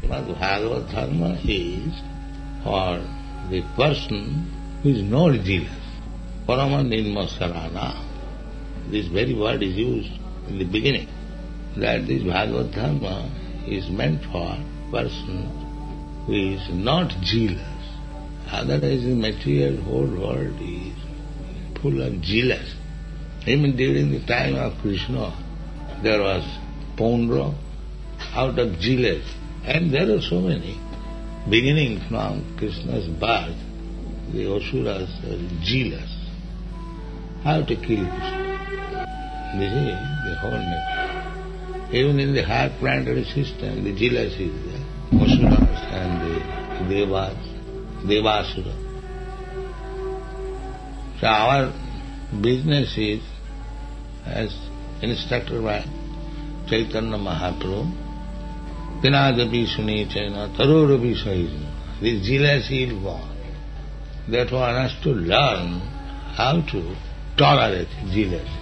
But Bhagavad Dharma is for the person who is not jealous. Parama nirmasarana. This very word is used in the beginning, that this Bhagavad Dharma is meant for person who is not jealous. Otherwise the material whole world is full of jealous. Even during the time of Krishna, there was Poundra out of jealous. And there are so many. Beginning from Krishna's birth, the Asuras are jealous. How to kill Krishna? This is the whole nature. Even in the heart planetary system, the jealous is there. Asuras and the Devasura. So our business is, as instructed by Chaitanya Mahaprabhu, Pinadapi Sunechana Tarorapi Sahijana. This jealousy is gone. Therefore one has to learn how to tolerate jealousy.